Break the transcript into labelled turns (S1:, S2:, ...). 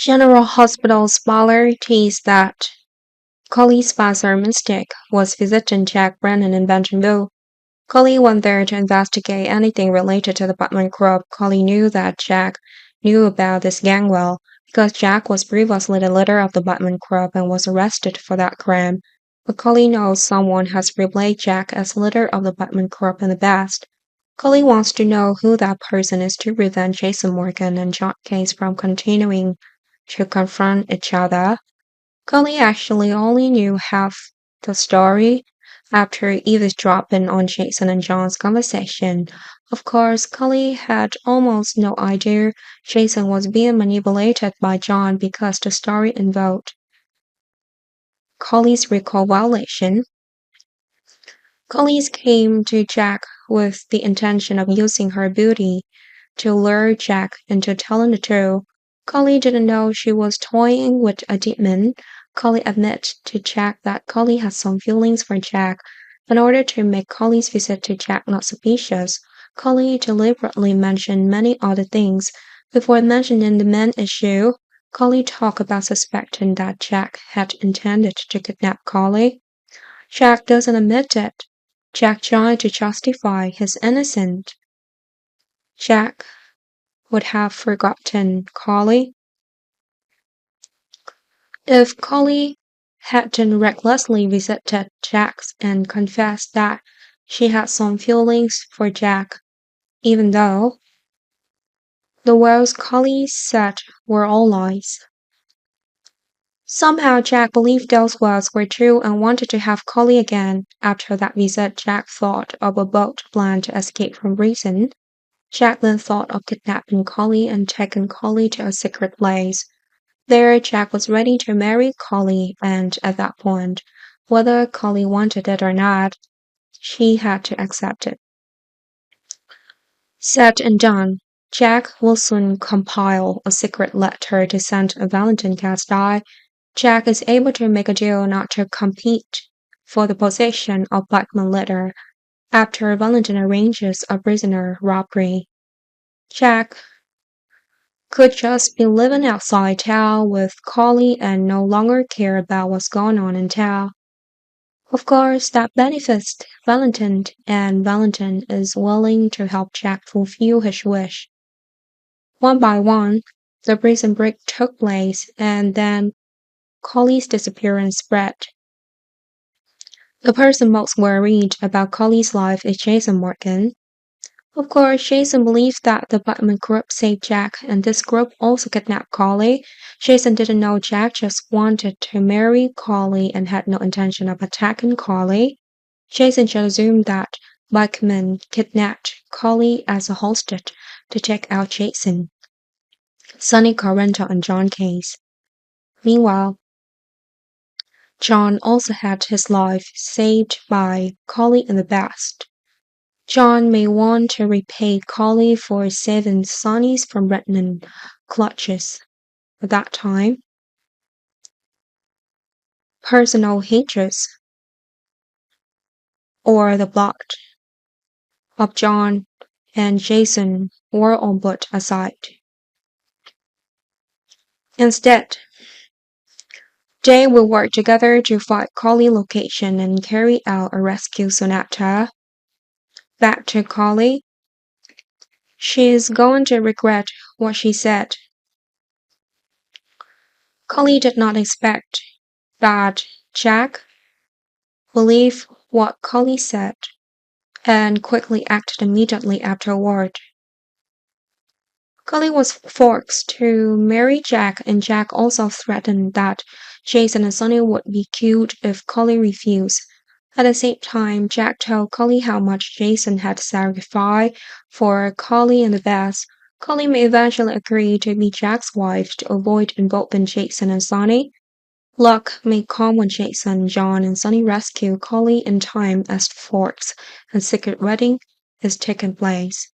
S1: General Hospital spoiler teased that Colley's sponsor mistake was visiting Jack Brennan in Bentonville. Colley went there to investigate anything related to the Batman Group. Colley knew that Jack knew about this gang well, because Jack was previously the leader of the Batman Group and was arrested for that crime. But Colley knows someone has replayed Jack as leader of the Batman Group in the past. Colley wants to know who that person is to prevent Jason Morgan and John Case from continuing to confront each other. Cully actually only knew half the story after eavesdropping on Jason and John's conversation. Of course, Cully had almost no idea Jason was being manipulated by John because the story involved Cully's recall violation. Cully came to Jack with the intention of using her beauty to lure Jack into telling the truth. Cully didn't know she was toying with a demon. Cully admitted to Jack that Cully had some feelings for Jack. In order to make Cully's visit to Jack not suspicious, Cully deliberately mentioned many other things. Before mentioning the main issue, Cully talked about suspecting that Jack had intended to kidnap Cully. Jack doesn't admit it. Jack tried to justify his innocence. Jack would have forgotten Collie if Collie hadn't recklessly visited Jack's and confessed that she had some feelings for Jack, even though the words Collie said were all lies. Somehow Jack believed those words were true and wanted to have Collie again. After that visit, Jack thought of a bold plan to escape from prison. Jack then thought of kidnapping Collie and taking Collie to a secret place. There, Jack was ready to marry Collie, and at that point, whether Collie wanted it or not, she had to accept it. Said and done, Jack will soon compile a secret letter to send a Valentine Castile. Jack is able to make a deal not to compete for the possession of Blackman letter after Valentine arranges a prisoner robbery. Jack could just be living outside town with Collie and no longer care about what's going on in town. Of course, that benefits Valentine, and Valentine is willing to help Jack fulfill his wish. One by one, the prison break took place, and then Collie's disappearance spread. The person most worried about Collie's life is Jason Morgan. Of course, Jason believed that the Batman group saved Jack, and this group also kidnapped Collie. Jason didn't know Jack just wanted to marry Collie and had no intention of attacking Collie. Jason just assumed that Batman kidnapped Collie as a hostage to take out Jason, Sonny Carrento, and John Case. Meanwhile, John also had his life saved by Collie in the past. John may want to repay Collie for saving Sonny's from Brennan clutches. At that time, personal hatreds or the blood of John and Jason were all put aside. Instead, they will work together to find Collie location and carry out a rescue sonata. Back to Collie. She's going to regret what she said. Collie did not expect that Jack believed what Collie said and quickly acted immediately afterward. Collie was forced to marry Jack, and Jack also threatened that Jason and Sonny would be killed if Collie refused. At the same time, Jack told Collie how much Jason had sacrificed for Collie in the past. Collie may eventually agree to be Jack's wife to avoid involving Jason and Sonny. Luck may come when Jason, John, and Sonny rescue Collie in time as the Forks and secret wedding is taking place.